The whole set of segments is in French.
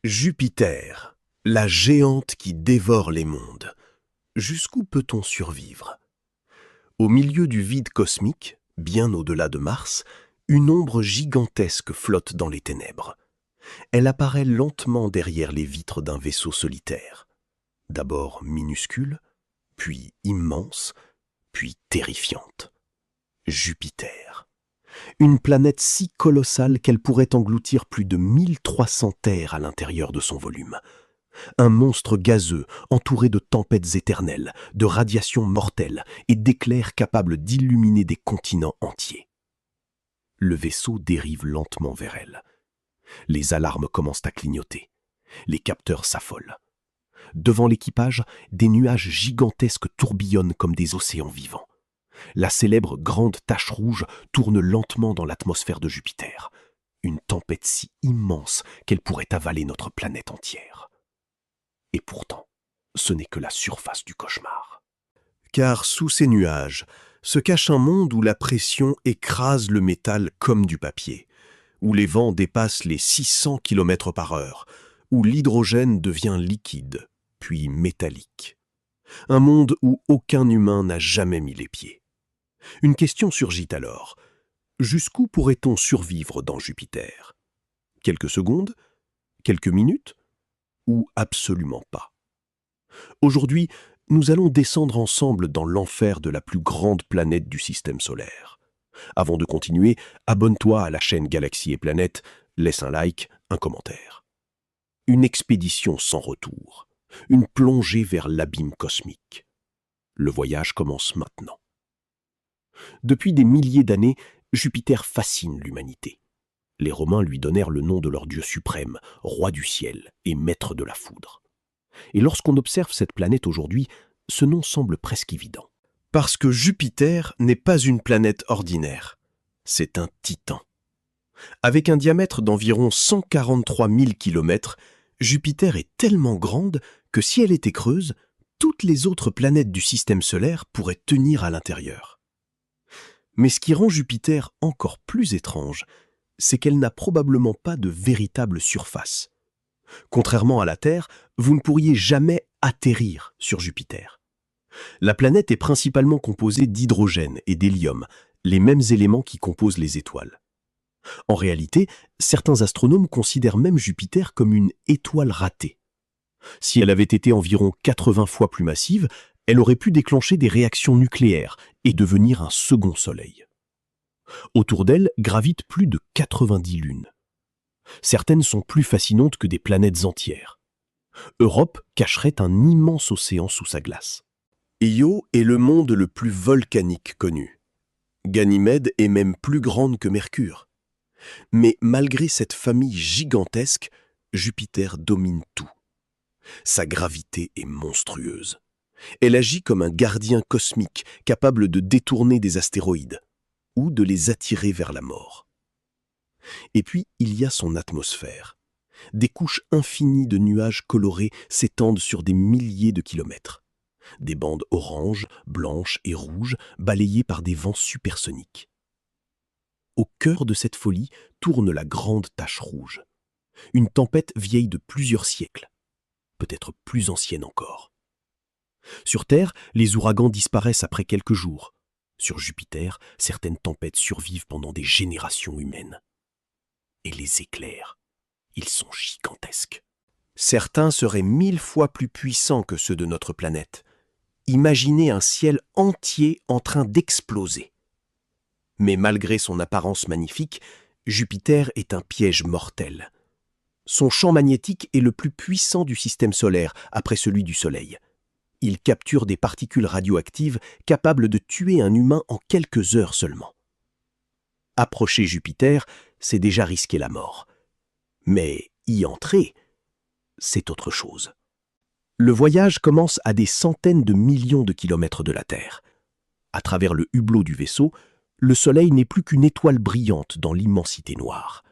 Jupiter, la géante qui dévore les mondes. Jusqu'où peut-on survivre? Au milieu du vide cosmique, bien au-delà de Mars, une ombre gigantesque flotte dans les ténèbres. Elle apparaît lentement derrière les vitres d'un vaisseau solitaire. D'abord minuscule, puis immense, puis terrifiante. Jupiter. Une planète si colossale qu'elle pourrait engloutir plus de 1300 terres à l'intérieur de son volume. Un monstre gazeux, entouré de tempêtes éternelles, de radiations mortelles et d'éclairs capables d'illuminer des continents entiers. Le vaisseau dérive lentement vers elle. Les alarmes commencent à clignoter. Les capteurs s'affolent. Devant l'équipage, des nuages gigantesques tourbillonnent comme des océans vivants. La célèbre grande tache rouge tourne lentement dans l'atmosphère de Jupiter. Une tempête si immense qu'elle pourrait avaler notre planète entière. Et pourtant, ce n'est que la surface du cauchemar. Car sous ces nuages se cache un monde où la pression écrase le métal comme du papier, où les vents dépassent les 600 km/h, où l'hydrogène devient liquide, puis métallique. Un monde où aucun humain n'a jamais mis les pieds. Une question surgit alors. Jusqu'où pourrait-on survivre dans Jupiter? Quelques secondes? Quelques minutes? Ou absolument pas? Aujourd'hui, nous allons descendre ensemble dans l'enfer de la plus grande planète du système solaire. Avant de continuer, abonne-toi à la chaîne Galaxies et Planètes, laisse un like, un commentaire. Une expédition sans retour, une plongée vers l'abîme cosmique. Le voyage commence maintenant. Depuis des milliers d'années, Jupiter fascine l'humanité. Les Romains lui donnèrent le nom de leur dieu suprême, roi du ciel et maître de la foudre. Et lorsqu'on observe cette planète aujourd'hui, ce nom semble presque évident. Parce que Jupiter n'est pas une planète ordinaire, c'est un titan. Avec un diamètre d'environ 143 000 km, Jupiter est tellement grande que si elle était creuse, toutes les autres planètes du système solaire pourraient tenir à l'intérieur. Mais ce qui rend Jupiter encore plus étrange, c'est qu'elle n'a probablement pas de véritable surface. Contrairement à la Terre, vous ne pourriez jamais atterrir sur Jupiter. La planète est principalement composée d'hydrogène et d'hélium, les mêmes éléments qui composent les étoiles. En réalité, certains astronomes considèrent même Jupiter comme une étoile ratée. Si elle avait été environ 80 fois plus massive, elle aurait pu déclencher des réactions nucléaires et devenir un second Soleil. Autour d'elle gravitent plus de 90 lunes. Certaines sont plus fascinantes que des planètes entières. Europe cacherait un immense océan sous sa glace. Io est le monde le plus volcanique connu. Ganymède est même plus grande que Mercure. Mais malgré cette famille gigantesque, Jupiter domine tout. Sa gravité est monstrueuse. Elle agit comme un gardien cosmique capable de détourner des astéroïdes ou de les attirer vers la mort. Et puis, il y a son atmosphère. Des couches infinies de nuages colorés s'étendent sur des milliers de kilomètres. Des bandes oranges, blanches et rouges balayées par des vents supersoniques. Au cœur de cette folie tourne la grande tache rouge. Une tempête vieille de plusieurs siècles, peut-être plus ancienne encore. Sur Terre, les ouragans disparaissent après quelques jours. Sur Jupiter, certaines tempêtes survivent pendant des générations humaines. Et les éclairs, ils sont gigantesques. Certains seraient 1000 fois plus puissants que ceux de notre planète. Imaginez un ciel entier en train d'exploser. Mais malgré son apparence magnifique, Jupiter est un piège mortel. Son champ magnétique est le plus puissant du système solaire, après celui du Soleil. Il capture des particules radioactives capables de tuer un humain en quelques heures seulement. Approcher Jupiter, c'est déjà risquer la mort. Mais y entrer, c'est autre chose. Le voyage commence à des centaines de millions de kilomètres de la Terre. À travers le hublot du vaisseau, le Soleil n'est plus qu'une étoile brillante dans l'immensité noire.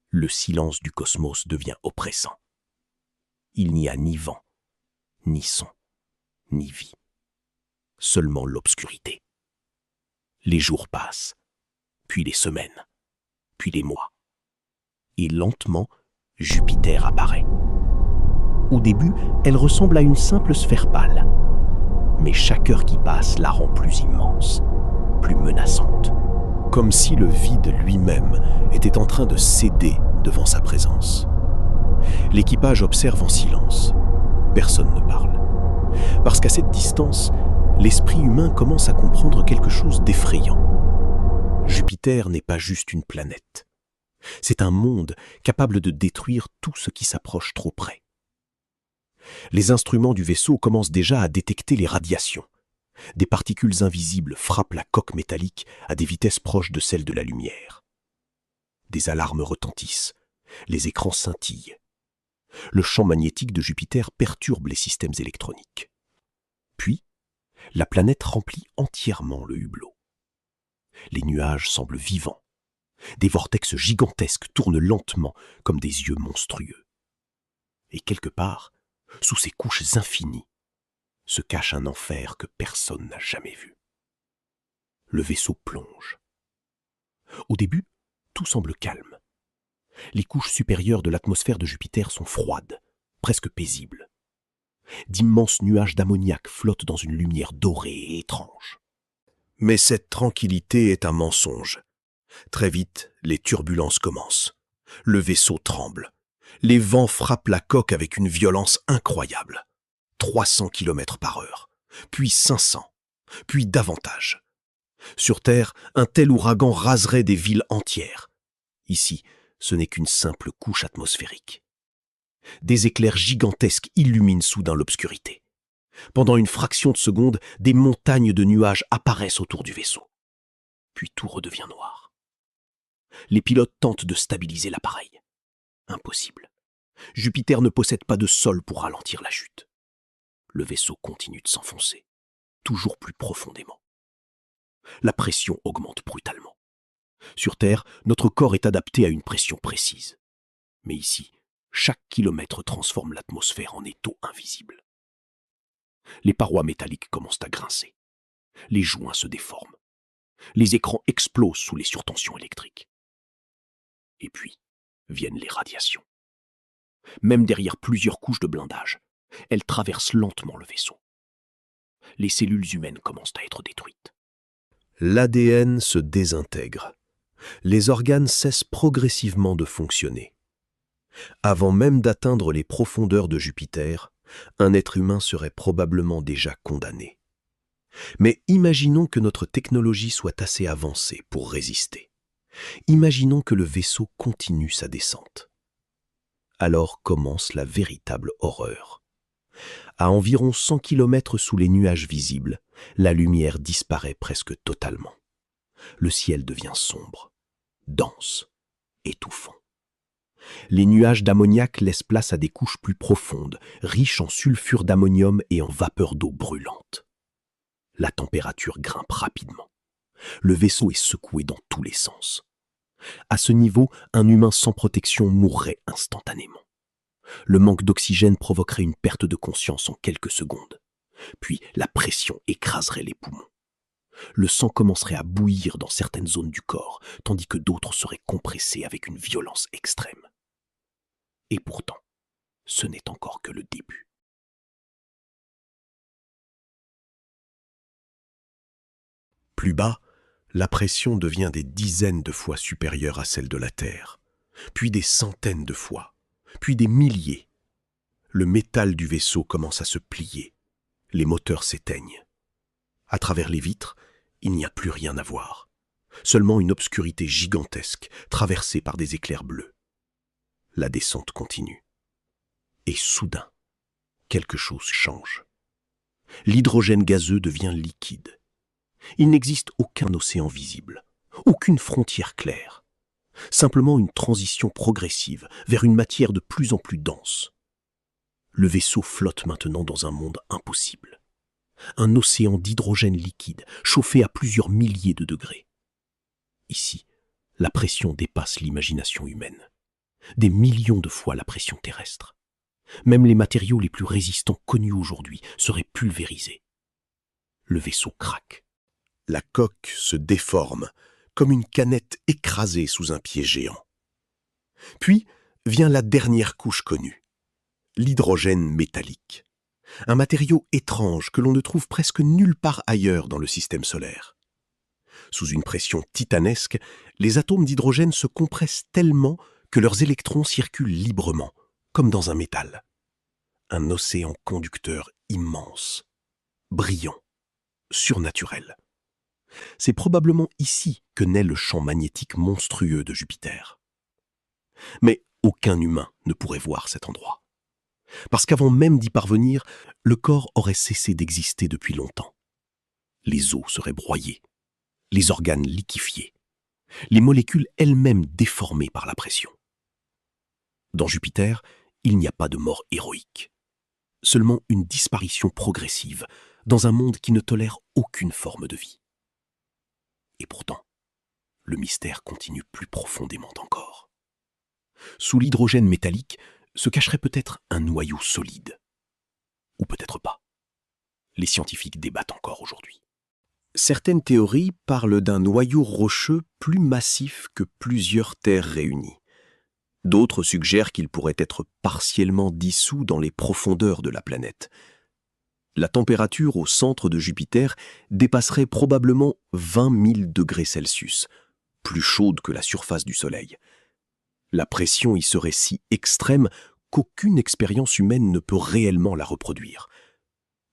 Le silence du cosmos devient oppressant. Il n'y a ni vent, ni son, ni vie. Seulement l'obscurité. Les jours passent, puis les semaines, puis les mois. Et lentement, Jupiter apparaît. Au début, elle ressemble à une simple sphère pâle. Mais chaque heure qui passe la rend plus immense, plus menaçante. Comme si le vide lui-même était en train de céder devant sa présence. L'équipage observe en silence. Personne ne parle. Parce qu'à cette distance, l'esprit humain commence à comprendre quelque chose d'effrayant. Jupiter n'est pas juste une planète. C'est un monde capable de détruire tout ce qui s'approche trop près. Les instruments du vaisseau commencent déjà à détecter les radiations. Des particules invisibles frappent la coque métallique à des vitesses proches de celles de la lumière. Des alarmes retentissent, les écrans scintillent. Le champ magnétique de Jupiter perturbe les systèmes électroniques. Puis, la planète remplit entièrement le hublot. Les nuages semblent vivants. Des vortex gigantesques tournent lentement comme des yeux monstrueux. Et quelque part, sous ces couches infinies, se cache un enfer que personne n'a jamais vu. Le vaisseau plonge. Au début, tout semble calme. Les couches supérieures de l'atmosphère de Jupiter sont froides, presque paisibles. D'immenses nuages d'ammoniac flottent dans une lumière dorée et étrange. Mais cette tranquillité est un mensonge. Très vite, les turbulences commencent. Le vaisseau tremble. Les vents frappent la coque avec une violence incroyable. 300 km/h, puis 500, puis davantage. Sur Terre, un tel ouragan raserait des villes entières. Ici, ce n'est qu'une simple couche atmosphérique. Des éclairs gigantesques illuminent soudain l'obscurité. Pendant une fraction de seconde, des montagnes de nuages apparaissent autour du vaisseau. Puis tout redevient noir. Les pilotes tentent de stabiliser l'appareil. Impossible. Jupiter ne possède pas de sol pour ralentir la chute. Le vaisseau continue de s'enfoncer, toujours plus profondément. La pression augmente brutalement. Sur Terre, notre corps est adapté à une pression précise. Mais ici, chaque kilomètre transforme l'atmosphère en étau invisible. Les parois métalliques commencent à grincer. Les joints se déforment. Les écrans explosent sous les surtensions électriques. Et puis, viennent les radiations. Même derrière plusieurs couches de blindage, elles traversent lentement le vaisseau. Les cellules humaines commencent à être détruites. L'ADN se désintègre. Les organes cessent progressivement de fonctionner. Avant même d'atteindre les profondeurs de Jupiter, un être humain serait probablement déjà condamné. Mais imaginons que notre technologie soit assez avancée pour résister. Imaginons que le vaisseau continue sa descente. Alors commence la véritable horreur. À environ 100 km sous les nuages visibles, la lumière disparaît presque totalement. Le ciel devient sombre, dense, étouffant. Les nuages d'ammoniac laissent place à des couches plus profondes, riches en sulfure d'ammonium et en vapeur d'eau brûlante. La température grimpe rapidement. Le vaisseau est secoué dans tous les sens. À ce niveau, un humain sans protection mourrait instantanément. Le manque d'oxygène provoquerait une perte de conscience en quelques secondes. Puis la pression écraserait les poumons. Le sang commencerait à bouillir dans certaines zones du corps, tandis que d'autres seraient compressées avec une violence extrême. Et pourtant, ce n'est encore que le début. Plus bas, la pression devient des dizaines de fois supérieure à celle de la Terre, puis des centaines de fois, puis des milliers. Le métal du vaisseau commence à se plier. Les moteurs s'éteignent. À travers les vitres, il n'y a plus rien à voir. Seulement une obscurité gigantesque, traversée par des éclairs bleus. La descente continue. Et soudain, quelque chose change. L'hydrogène gazeux devient liquide. Il n'existe aucun océan visible, aucune frontière claire. Simplement une transition progressive vers une matière de plus en plus dense. Le vaisseau flotte maintenant dans un monde impossible. Un océan d'hydrogène liquide, chauffé à plusieurs milliers de degrés. Ici, la pression dépasse l'imagination humaine. Des millions de fois la pression terrestre. Même les matériaux les plus résistants connus aujourd'hui seraient pulvérisés. Le vaisseau craque. La coque se déforme, comme une canette écrasée sous un pied géant. Puis, vient la dernière couche connue, l'hydrogène métallique. Un matériau étrange que l'on ne trouve presque nulle part ailleurs dans le système solaire. Sous une pression titanesque, les atomes d'hydrogène se compressent tellement que leurs électrons circulent librement, comme dans un métal. Un océan conducteur immense, brillant, surnaturel. C'est probablement ici que naît le champ magnétique monstrueux de Jupiter. Mais aucun humain ne pourrait voir cet endroit. Parce qu'avant même d'y parvenir, le corps aurait cessé d'exister depuis longtemps. Les os seraient broyés, les organes liquéfiés, les molécules elles-mêmes déformées par la pression. Dans Jupiter, il n'y a pas de mort héroïque, seulement une disparition progressive dans un monde qui ne tolère aucune forme de vie. Et pourtant, le mystère continue plus profondément encore. Sous l'hydrogène métallique se cacherait peut-être un noyau solide. Ou peut-être pas. Les scientifiques débattent encore aujourd'hui. Certaines théories parlent d'un noyau rocheux plus massif que plusieurs terres réunies. D'autres suggèrent qu'il pourrait être partiellement dissous dans les profondeurs de la planète. La température au centre de Jupiter dépasserait probablement 20 000 degrés Celsius, plus chaude que la surface du Soleil. La pression y serait si extrême qu'aucune expérience humaine ne peut réellement la reproduire.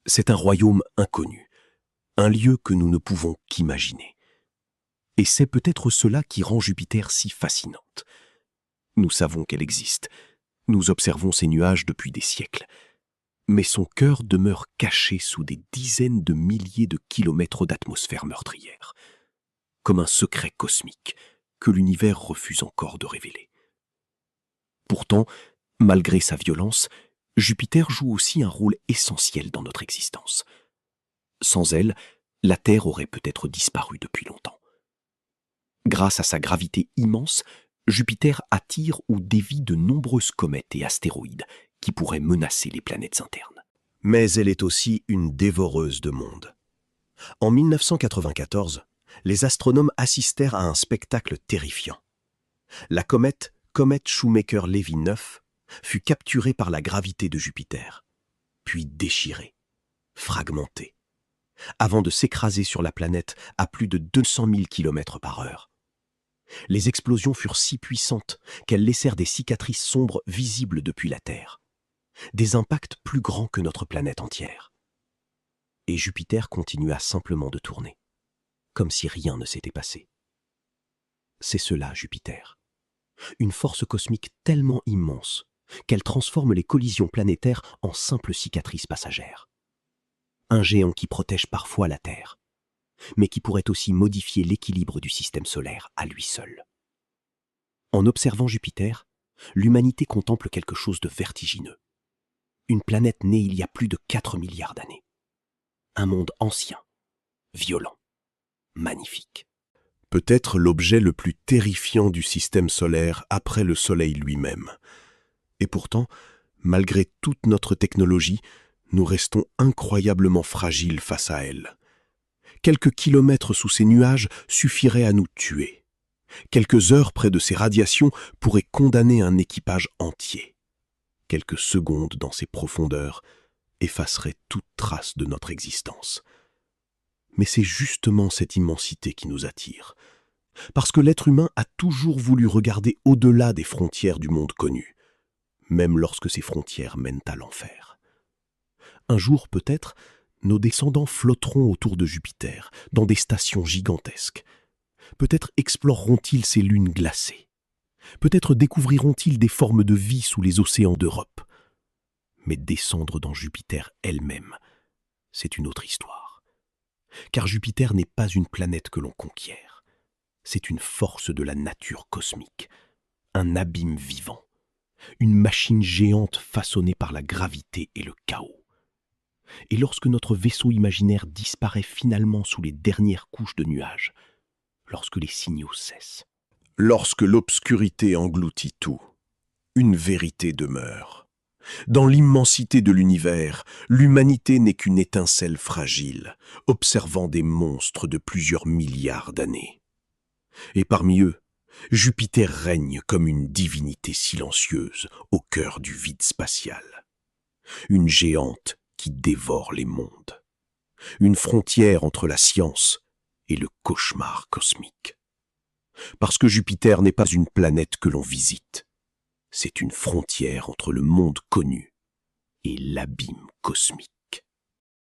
C'est un royaume inconnu, un lieu que nous ne pouvons qu'imaginer. Et c'est peut-être cela qui rend Jupiter si fascinante. Nous savons qu'elle existe, nous observons ces nuages depuis des siècles, mais son cœur demeure caché sous des dizaines de milliers de kilomètres d'atmosphère meurtrière, comme un secret cosmique que l'univers refuse encore de révéler. Pourtant, malgré sa violence, Jupiter joue aussi un rôle essentiel dans notre existence. Sans elle, la Terre aurait peut-être disparu depuis longtemps. Grâce à sa gravité immense, Jupiter attire ou dévie de nombreuses comètes et astéroïdes qui pourraient menacer les planètes internes. Mais elle est aussi une dévoreuse de mondes. En 1994, les astronomes assistèrent à un spectacle terrifiant. La comète Shoemaker-Levy 9 fut capturée par la gravité de Jupiter, puis déchirée, fragmentée, avant de s'écraser sur la planète à plus de 200 000 km/h. Les explosions furent si puissantes qu'elles laissèrent des cicatrices sombres visibles depuis la Terre, des impacts plus grands que notre planète entière. Et Jupiter continua simplement de tourner, comme si rien ne s'était passé. C'est cela, Jupiter. Une force cosmique tellement immense qu'elle transforme les collisions planétaires en simples cicatrices passagères. Un géant qui protège parfois la Terre, mais qui pourrait aussi modifier l'équilibre du système solaire à lui seul. En observant Jupiter, l'humanité contemple quelque chose de vertigineux. Une planète née il y a plus de 4 milliards d'années. Un monde ancien, violent, magnifique. Peut-être l'objet le plus terrifiant du système solaire après le Soleil lui-même. Et pourtant, malgré toute notre technologie, nous restons incroyablement fragiles face à elle. Quelques kilomètres sous ces nuages suffiraient à nous tuer. Quelques heures près de ces radiations pourraient condamner un équipage entier. Quelques secondes dans ces profondeurs effaceraient toute trace de notre existence. Mais c'est justement cette immensité qui nous attire. Parce que l'être humain a toujours voulu regarder au-delà des frontières du monde connu, même lorsque ces frontières mènent à l'enfer. Un jour, peut-être, nos descendants flotteront autour de Jupiter, dans des stations gigantesques. Peut-être exploreront-ils ces lunes glacées. Peut-être découvriront-ils des formes de vie sous les océans d'Europe. Mais descendre dans Jupiter elle-même, c'est une autre histoire. Car Jupiter n'est pas une planète que l'on conquiert. C'est une force de la nature cosmique, un abîme vivant, une machine géante façonnée par la gravité et le chaos. Et lorsque notre vaisseau imaginaire disparaît finalement sous les dernières couches de nuages, lorsque les signaux cessent, lorsque l'obscurité engloutit tout, une vérité demeure. Dans l'immensité de l'univers, l'humanité n'est qu'une étincelle fragile, observant des monstres de plusieurs milliards d'années. Et parmi eux, Jupiter règne comme une divinité silencieuse au cœur du vide spatial. Une géante qui dévore les mondes. Une frontière entre la science et le cauchemar cosmique. Parce que Jupiter n'est pas une planète que l'on visite. C'est une frontière entre le monde connu et l'abîme cosmique.